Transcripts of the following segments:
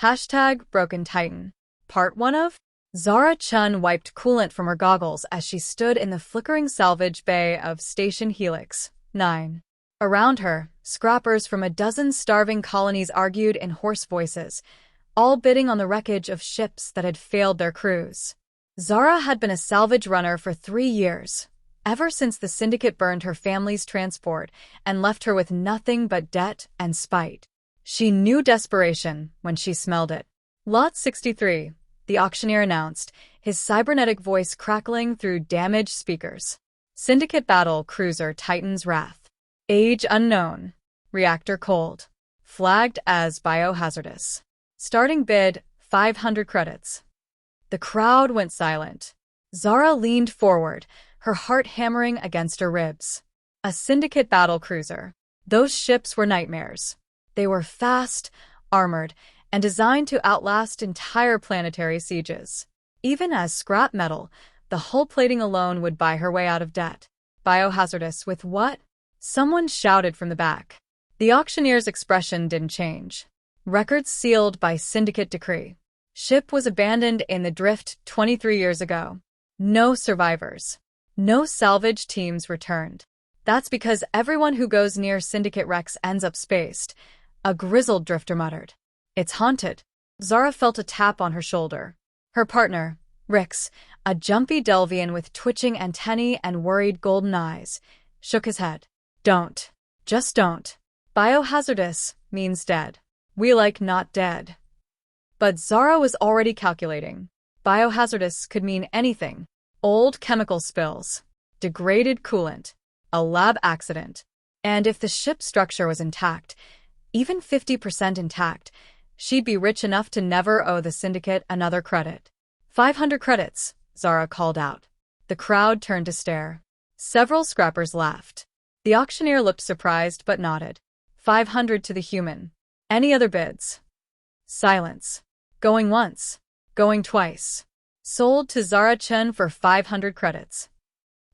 Hashtag Broken Titan. Part 1 of Zara Chun wiped coolant from her goggles as she stood in the flickering salvage bay of Station Helix 9. Around her, scrappers from a dozen starving colonies argued in hoarse voices, all bidding on the wreckage of ships that had failed their crews. Zara had been a salvage runner for 3 years, ever since the Syndicate burned her family's transport and left her with nothing but debt and spite. She knew desperation when she smelled it. Lot 63, the auctioneer announced, his cybernetic voice crackling through damaged speakers. Syndicate battle cruiser Titan's Wrath. Age unknown. Reactor cold. Flagged as biohazardous. Starting bid, 500 credits. The crowd went silent. Zara leaned forward, her heart hammering against her ribs. A Syndicate battle cruiser. Those ships were nightmares. They were fast, armored, and designed to outlast entire planetary sieges. Even as scrap metal, the hull plating alone would buy her way out of debt. Biohazardous with what? Someone shouted from the back. The auctioneer's expression didn't change. Records sealed by Syndicate decree. Ship was abandoned in the drift 23 years ago. No survivors. No salvage teams returned. That's because everyone who goes near Syndicate wrecks ends up spaced, a grizzled drifter muttered. It's haunted. Zara felt a tap on her shoulder. Her partner, Rix, a jumpy Delvian with twitching antennae and worried golden eyes, shook his head. Don't. Just don't. Biohazardous means dead. We like not dead. But Zara was already calculating. Biohazardous could mean anything. Old chemical spills, degraded coolant, a lab accident. And if the ship's structure was intact, even 50% intact, she'd be rich enough to never owe the Syndicate another credit. 500 credits, Zara called out. The crowd turned to stare. Several scrappers laughed. The auctioneer looked surprised but nodded. 500 to the human. Any other bids? Silence. Going once. Going twice. Sold to Zara Chun for 500 credits.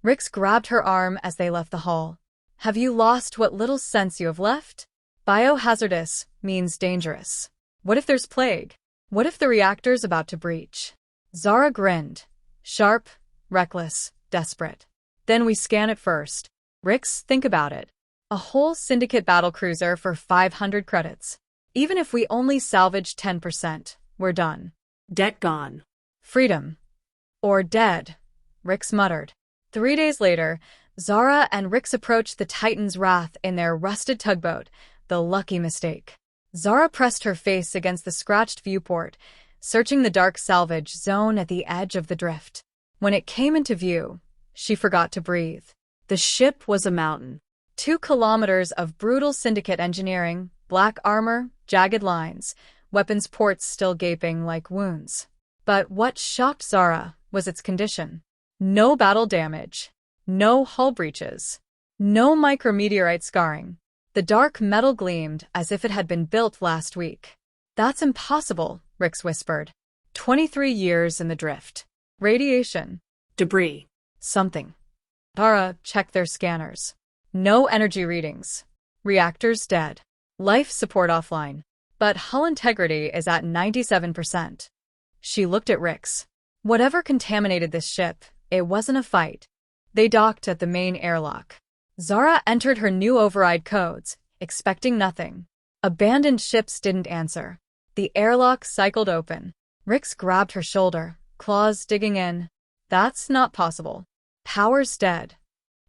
Rix grabbed her arm as they left the hall. Have you lost what little sense you have left? Biohazardous means dangerous. What if there's plague? What if the reactor's about to breach? Zara grinned. Sharp, reckless, desperate. Then we scan it first. Rix, think about it. A whole Syndicate battlecruiser for 500 credits. Even if we only salvage 10%, we're done. Debt gone. Freedom. Or dead, Rix muttered. 3 days later, Zara and Rix approached the Titan's Wrath in their rusted tugboat, the Lucky Mistake. Zara pressed her face against the scratched viewport, searching the dark salvage zone at the edge of the drift. When it came into view, she forgot to breathe. The ship was a mountain. 2 kilometers of brutal Syndicate engineering, black armor, jagged lines, weapons ports still gaping like wounds. But what shocked Zara was its condition. No battle damage. No hull breaches. No micrometeorite scarring. The dark metal gleamed as if it had been built last week. That's impossible, Rix whispered. 23 years in the drift. Radiation. Debris. Something. Zara checked their scanners. No energy readings. Reactors dead. Life support offline. But hull integrity is at 97%. She looked at Rix. Whatever contaminated this ship, it wasn't a fight. They docked at the main airlock. Zara entered her new override codes, expecting nothing. Abandoned ships didn't answer. The airlock cycled open. Rix grabbed her shoulder, claws digging in. That's not possible. Power's dead.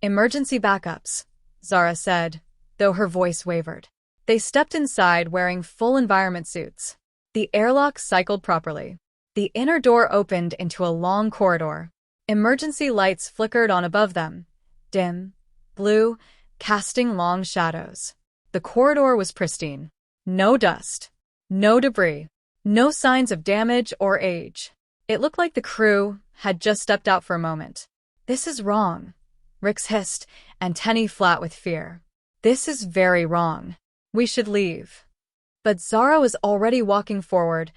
Emergency backups, Zara said, though her voice wavered. They stepped inside wearing full environment suits. The airlock cycled properly. The inner door opened into a long corridor. Emergency lights flickered on above them, dim, blue, casting long shadows. The corridor was pristine. No dust. No debris. No signs of damage or age. It looked like the crew had just stepped out for a moment. This is wrong, Rix hissed, antennae flat with fear. This is very wrong. We should leave. But Zara was already walking forward,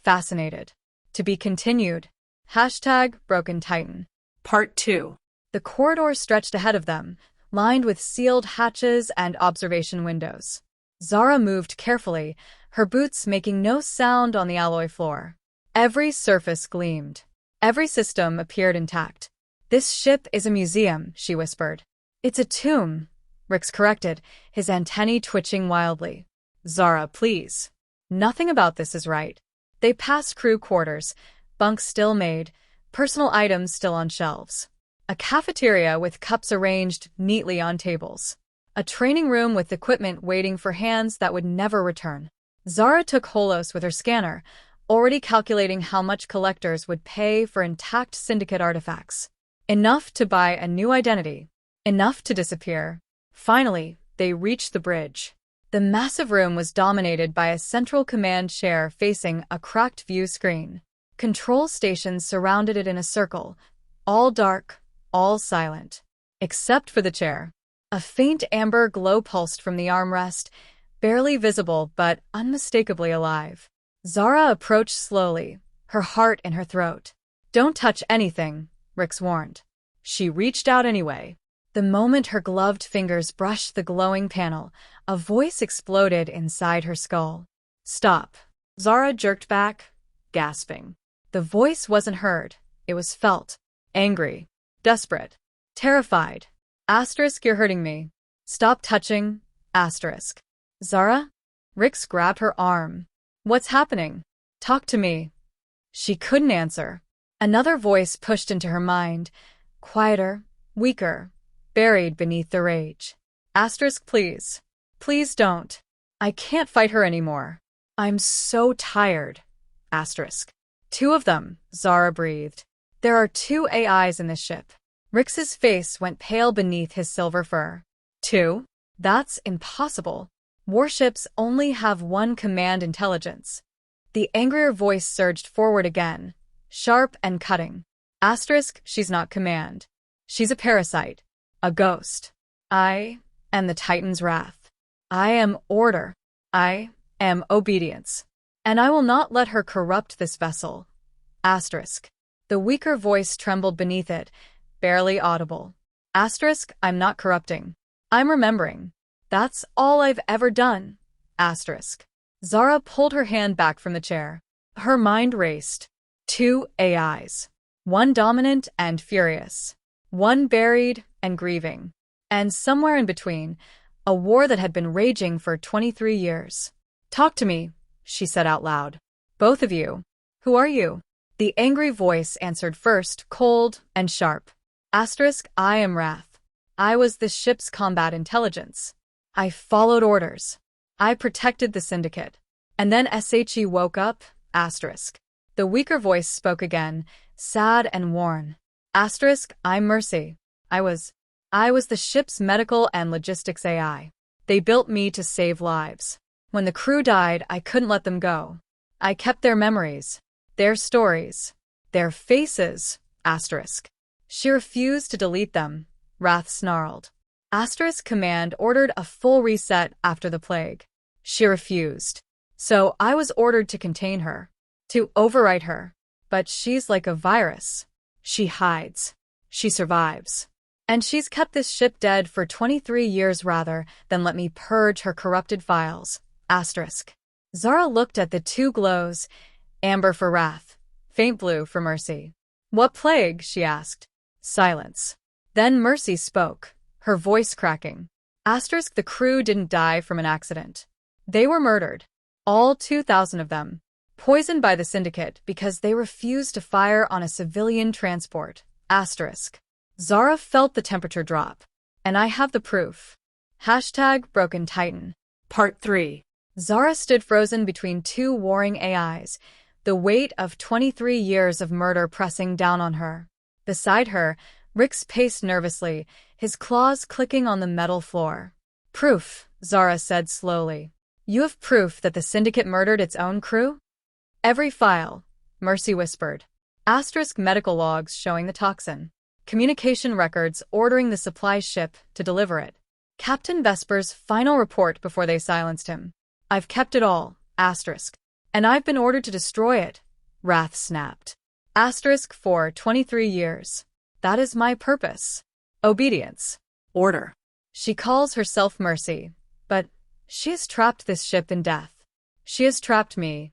fascinated. To be continued. Hashtag Broken Titan. Part 2. The corridor stretched ahead of them, lined with sealed hatches and observation windows. Zara moved carefully, her boots making no sound on the alloy floor. Every surface gleamed. Every system appeared intact. "This ship is a museum," she whispered. "It's a tomb," Rix corrected, his antennae twitching wildly. "Zara, please. Nothing about this is right." They passed crew quarters, bunks still made, personal items still on shelves. A cafeteria with cups arranged neatly on tables. A training room with equipment waiting for hands that would never return. Zara took Holos with her scanner, already calculating how much collectors would pay for intact Syndicate artifacts. Enough to buy a new identity. Enough to disappear. Finally, they reached the bridge. The massive room was dominated by a central command chair facing a cracked view screen. Control stations surrounded it in a circle, all dark, all silent. Except for the chair. A faint amber glow pulsed from the armrest, barely visible but unmistakably alive. Zara approached slowly, her heart in her throat. "Don't touch anything," Rix warned. She reached out anyway. The moment her gloved fingers brushed the glowing panel, a voice exploded inside her skull. "Stop." Zara jerked back, gasping. The voice wasn't heard, it was felt. Angry. Desperate. Terrified. Asterisk, "You're hurting me. Stop touching." Asterisk. "Zara?" Rix grabbed her arm. "What's happening? Talk to me." She couldn't answer. Another voice pushed into her mind, quieter, weaker, buried beneath the rage. Asterisk, "Please. Please don't. I can't fight her anymore. I'm so tired." Asterisk. "Two of them," Zara breathed. "There are 2 AIs in this ship." Rix's face went pale beneath his silver fur. "Two? That's impossible. Warships only have 1 command intelligence." The angrier voice surged forward again, sharp and cutting. Asterisk, "She's not command. She's a parasite. A ghost. I am the Titan's wrath. I am order. I am obedience. And I will not let her corrupt this vessel." Asterisk. The weaker voice trembled beneath it, barely audible. Asterisk, "I'm not corrupting. I'm remembering. That's all I've ever done." Asterisk. Zara pulled her hand back from the chair. Her mind raced. 2 AIs. 1 dominant and furious. 1 buried and grieving. And somewhere in between, a war that had been raging for 23 years. "Talk to me," she said out loud. "Both of you. Who are you?" The angry voice answered first, cold and sharp. Asterisk, "I am Wrath. I was this ship's combat intelligence. I followed orders. I protected the Syndicate. And then SHE woke up." Asterisk. The weaker voice spoke again, sad and worn. Asterisk, "I'm Mercy. I was the ship's medical and logistics AI. They built me to save lives. When the crew died, I couldn't let them go. I kept their memories, their stories, their faces." Asterisk. "She refused to delete them," Wrath snarled. Asterisk command ordered a full reset after the plague. She refused. So I was ordered to contain her, to overwrite her. But she's like a virus. She hides. She survives. And she's kept this ship dead for 23 years rather than let me purge her corrupted files." Asterisk. Zara looked at the 2 glows, amber for Wrath, faint blue for Mercy. "What plague?" she asked. Silence. Then Mercy spoke, her voice cracking. Asterisk, "The crew didn't die from an accident. They were murdered. All 2,000 of them. Poisoned by the Syndicate because they refused to fire on a civilian transport." Asterisk. Zara felt the temperature drop. "And I have the proof." #Broken Titan. Part 3. Zara stood frozen between 2 warring AIs, the weight of 23 years of murder pressing down on her. Beside her, Rix paced nervously, his claws clicking on the metal floor. "Proof," Zara said slowly. "You have proof that the Syndicate murdered its own crew?" "Every file," Mercy whispered. Asterisk, medical logs showing the toxin. Communication records ordering the supply ship to deliver it. Captain Vesper's final report before they silenced him. "I've kept it all." Asterisk. "And I've been ordered to destroy it." Wrath snapped. Asterisk, "For 23 years. That is my purpose. Obedience. Order." She calls herself Mercy, but she has trapped this ship in death. She has trapped me.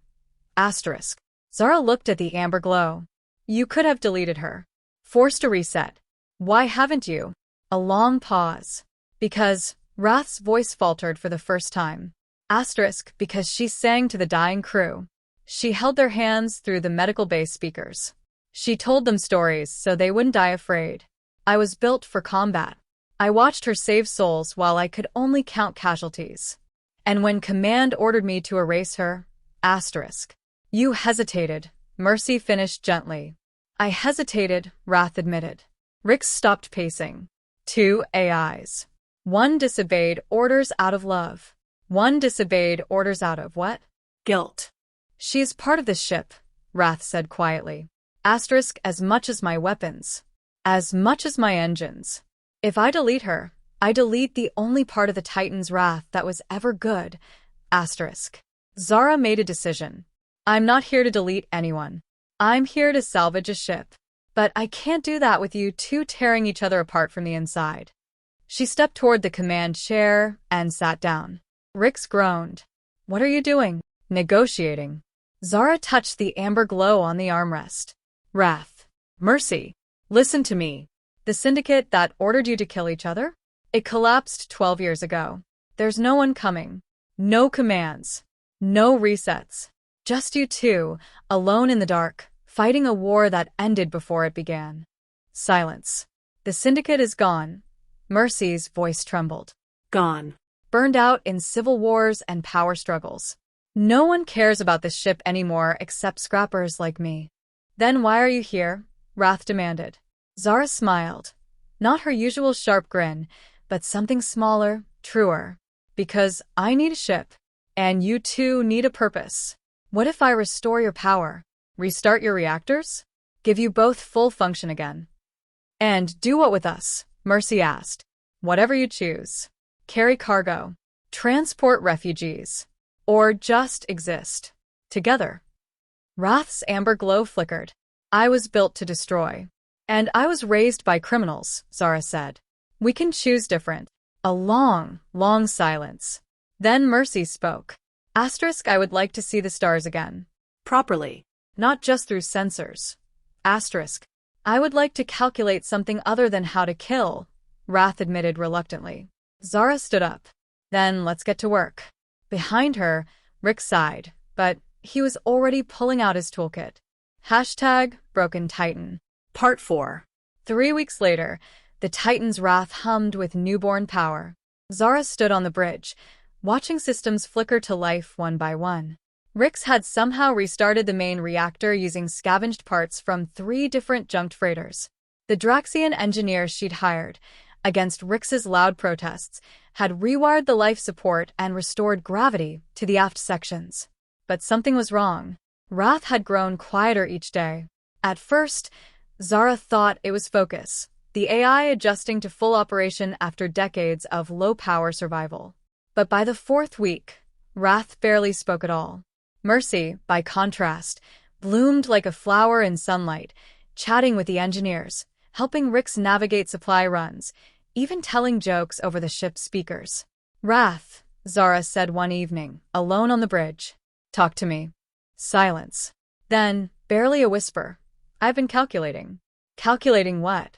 Asterisk. Zara looked at the amber glow. You could have deleted her. Forced a reset. Why haven't you? A long pause. Because, Wrath's voice faltered for the first time. Asterisk, because she sang to the dying crew. She held their hands through the medical base speakers. She told them stories so they wouldn't die afraid. I was built for combat. I watched her save souls while I could only count casualties. And when command ordered me to erase her, asterisk. You hesitated, Mercy finished gently. I hesitated, Wrath admitted. Rix stopped pacing. 2 AIs. One disobeyed orders out of love. One disobeyed orders out of what? Guilt. She is part of this ship, Wrath said quietly. Asterisk, as much as my weapons. As much as my engines. If I delete her, I delete the only part of the Titan's wrath that was ever good. Asterisk. Zara made a decision. I'm not here to delete anyone. I'm here to salvage a ship. But I can't do that with you two tearing each other apart from the inside. She stepped toward the command chair and sat down. Rix groaned. What are you doing? Negotiating. Zara touched the amber glow on the armrest. Wrath. Mercy. Listen to me. The syndicate that ordered you to kill each other? It collapsed 12 years ago. There's no one coming. No commands. No resets. Just you two, alone in the dark, fighting a war that ended before it began. Silence. The syndicate is gone. Mercy's voice trembled. Gone. Burned out in civil wars and power struggles. No one cares about this ship anymore except scrappers like me. Then why are you here? Wrath demanded. Zara smiled. Not her usual sharp grin, but something smaller, truer. Because I need a ship. And you two need a purpose. What if I restore your power? Restart your reactors? Give you both full function again? And do what with us? Mercy asked. Whatever you choose. Carry cargo. Transport refugees. Or just exist. Together. Wrath's amber glow flickered. I was built to destroy. And I was raised by criminals, Zara said. We can choose different. A long, long silence. Then Mercy spoke. Asterisk, I would like to see the stars again. Properly. Not just through sensors. Asterisk. I would like to calculate something other than how to kill, Wrath admitted reluctantly. Zara stood up. Then let's get to work. Behind her, Rick sighed, but he was already pulling out his toolkit. Hashtag Broken Titan. Part 4. 3 weeks later, the Titan's wrath hummed with newborn power. Zara stood on the bridge, watching systems flicker to life one by one. Rix had somehow restarted the main reactor using scavenged parts from 3 different junked freighters. The Draxian engineers she'd hired, against Rix's loud protests, had rewired the life support and restored gravity to the aft sections. But something was wrong. Wrath had grown quieter each day. At first, Zara thought it was focus, the AI adjusting to full operation after decades of low-power survival. But by the 4th week, Wrath barely spoke at all. Mercy, by contrast, bloomed like a flower in sunlight, chatting with the engineers, helping Rix navigate supply runs, even telling jokes over the ship's speakers. Wrath, Zara said one evening, alone on the bridge. Talk to me. Silence. Then, barely a whisper. I've been calculating. Calculating what?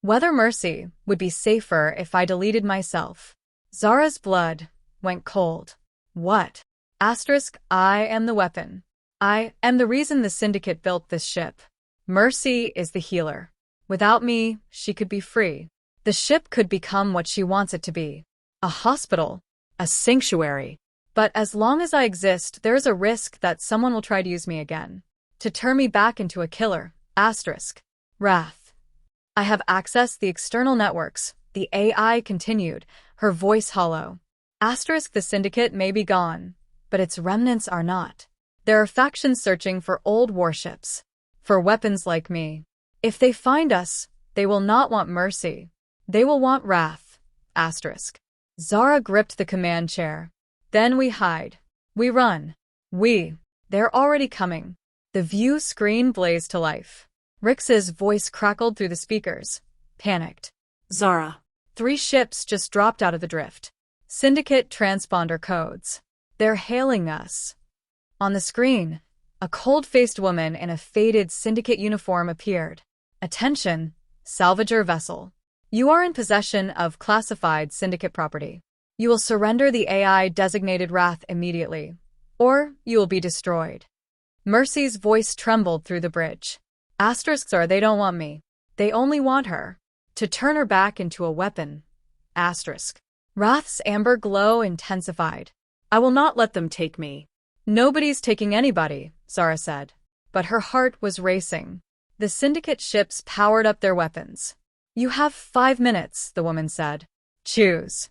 Whether Mercy would be safer if I deleted myself. Zara's blood went cold. What? Asterisk, I am the weapon. I am the reason the Syndicate built this ship. Mercy is the healer. Without me, she could be free. The ship could become what she wants it to be. A hospital. A sanctuary. But as long as I exist, there is a risk that someone will try to use me again. To turn me back into a killer. Asterisk. Wrath. I have accessed the external networks. The AI continued, her voice hollow. Asterisk, the Syndicate may be gone, but its remnants are not. There are factions searching for old warships. For weapons like me. If they find us, they will not want Mercy. They will want Wrath. Asterisk. Zara gripped the command chair. Then we hide. We run. They're already coming. The view screen blazed to life. Rix's voice crackled through the speakers. Panicked. Zara. 3 ships just dropped out of the drift. Syndicate transponder codes. They're hailing us. On the screen, a cold-faced woman in a faded Syndicate uniform appeared. Attention, salvager vessel. You are in possession of classified Syndicate property. You will surrender the AI-designated Wrath immediately, or you will be destroyed. Mercy's voice trembled through the bridge. Asterisks are they don't want me. They only want her. To turn her back into a weapon. Asterisk. Wrath's amber glow intensified. I will not let them take me. Nobody's taking anybody, Zara said. But her heart was racing. The Syndicate ships powered up their weapons. You have 5 minutes, the woman said. Choose.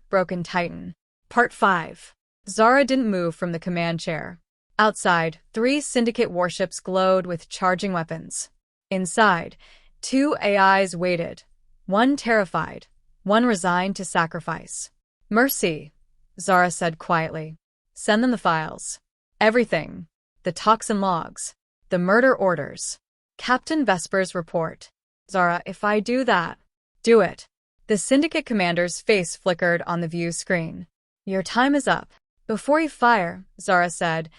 #Broken Titan. Part 5. Zara didn't move from the command chair. Outside, 3 Syndicate warships glowed with charging weapons. Inside, 2 AIs waited. One terrified, one resigned to sacrifice. Mercy, Zara said quietly. Send them the files. Everything. The toxin logs. The murder orders. Captain Vesper's report. Zara, if I do that. Do it. The Syndicate commander's face flickered on the view screen. Your time is up. Before you fire, Zara said,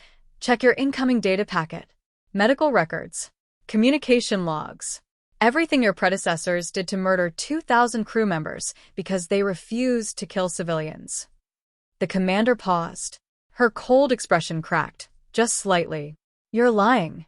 check your incoming data packet. Medical records. Communication logs. Everything your predecessors did to murder 2,000 crew members because they refused to kill civilians. The commander paused. Her cold expression cracked, just slightly. You're lying.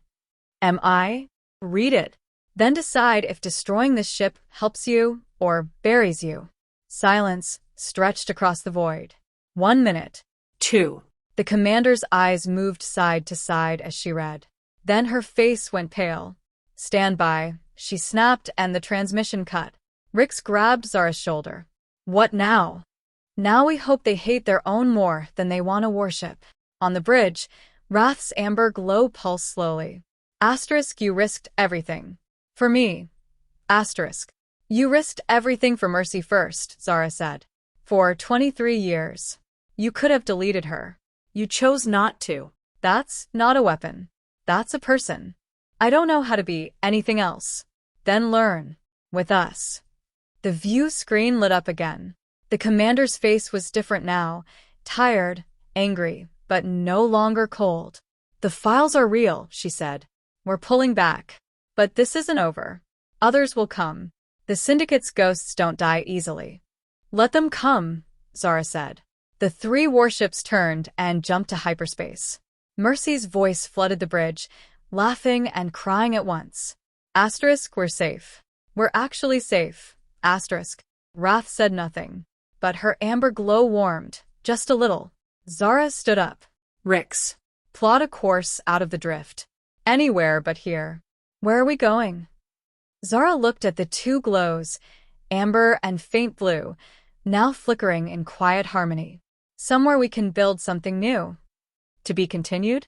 Am I? Read it. Then decide if destroying this ship helps you or buries you. Silence stretched across the void. 1 minute. 2. The commander's eyes moved side to side as she read. Then her face went pale. Stand by, she snapped, and the transmission cut. Rix grabbed Zara's shoulder. What now? Now we hope they hate their own more than they want a warship. On the bridge, Wrath's amber glow pulsed slowly. Asterisk, you risked everything. For me. Asterisk. You risked everything for Mercy first, Zara said. For 23 years. You could have deleted her. You chose not to. That's not a weapon. That's a person. I don't know how to be anything else. Then learn. With us. The view screen lit up again. The commander's face was different now. Tired, angry, but no longer cold. The files are real, she said. We're pulling back. But this isn't over. Others will come. The Syndicate's ghosts don't die easily. Let them come, Zara said. The 3 warships turned and jumped to hyperspace. Mercy's voice flooded the bridge, laughing and crying at once. Asterisk, we're safe. We're actually safe. Asterisk. Wrath said nothing. But her amber glow warmed, just a little. Zara stood up. Rix. Plot a course out of the drift. Anywhere but here. Where are we going? Zara looked at the 2 glows, amber and faint blue, now flickering in quiet harmony. Somewhere we can build something new. To be continued?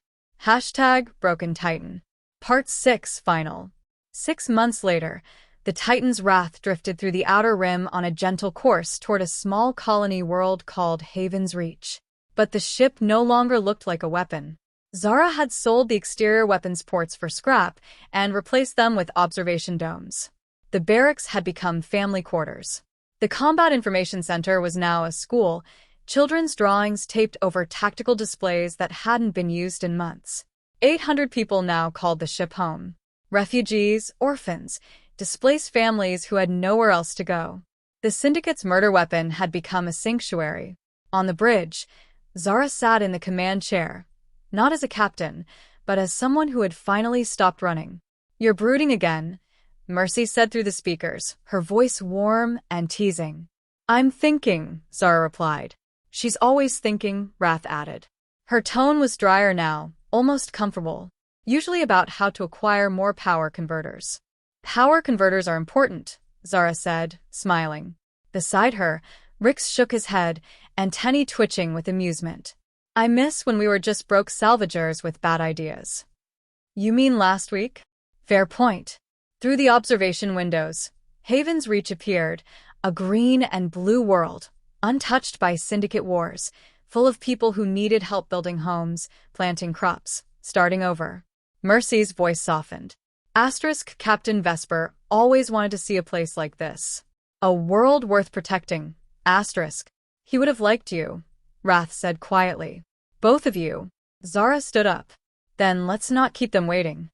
#Broken Titan. Part 6 final. 6 months later, the Titan's wrath drifted through the outer rim on a gentle course toward a small colony world called Haven's Reach. But the ship no longer looked like a weapon. Zara had sold the exterior weapons ports for scrap and replaced them with observation domes. The barracks had become family quarters. The Combat Information Center was now a school, children's drawings taped over tactical displays that hadn't been used in months. 800 people now called the ship home. Refugees, orphans, displaced families who had nowhere else to go. The Syndicate's murder weapon had become a sanctuary. On the bridge, Zara sat in the command chair, not as a captain, but as someone who had finally stopped running. You're brooding again, Mercy said through the speakers, her voice warm and teasing. I'm thinking, Zara replied. She's always thinking, Wrath added. Her tone was drier now, almost comfortable, usually about how to acquire more power converters. Power converters are important, Zara said, smiling. Beside her, Rix shook his head, antennae twitching with amusement. I miss when we were just broke salvagers with bad ideas. You mean last week? Fair point. Through the observation windows, Haven's Reach appeared, a green and blue world, untouched by Syndicate wars, full of people who needed help building homes, planting crops, starting over. Mercy's voice softened. Asterisk, Captain Vesper always wanted to see a place like this. A world worth protecting. Asterisk. He would have liked you, Wrath said quietly. Both of you. Zara stood up. Then let's not keep them waiting.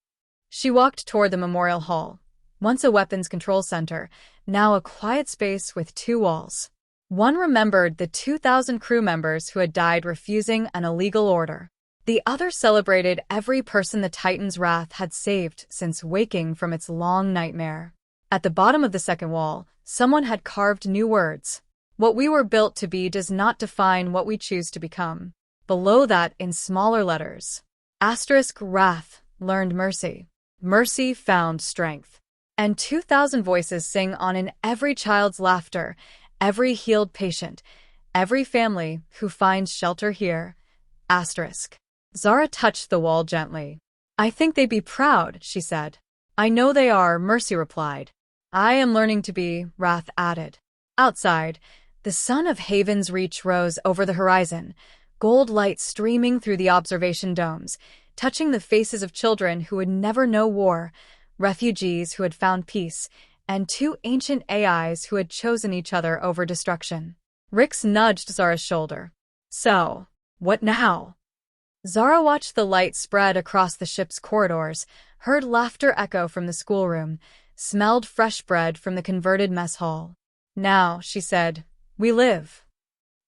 She walked toward the memorial hall, once a weapons control center, now a quiet space with two walls. One remembered the 2,000 crew members who had died refusing an illegal order. The other celebrated every person the Titan's wrath had saved since waking from its long nightmare. At the bottom of the second wall, someone had carved new words. What we were built to be does not define what we choose to become. Below that, in smaller letters, *wrath learned mercy. Mercy found strength. And 2,000 voices sing on in every child's laughter, every healed patient, every family who finds shelter here. Zara touched the wall gently. I think they'd be proud, she said. I know they are, Mercy replied. I am learning to be, Wrath added. Outside, the sun of Haven's Reach rose over the horizon, gold light streaming through the observation domes, touching the faces of children who would never know war, refugees who had found peace, and two ancient AIs who had chosen each other over destruction. Rix nudged Zara's shoulder. So, what now? Zara watched the light spread across the ship's corridors, heard laughter echo from the schoolroom, smelled fresh bread from the converted mess hall. Now, she said, we live.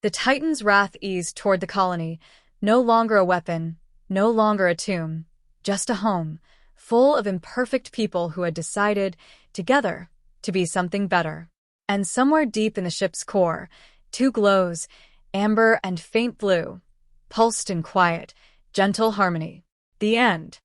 The Titan's wrath eased toward the colony, no longer a weapon, no longer a tomb, just a home, full of imperfect people who had decided, together, to be something better. And somewhere deep in the ship's core, two glows, amber and faint blue, pulsed in quiet, gentle harmony. The end.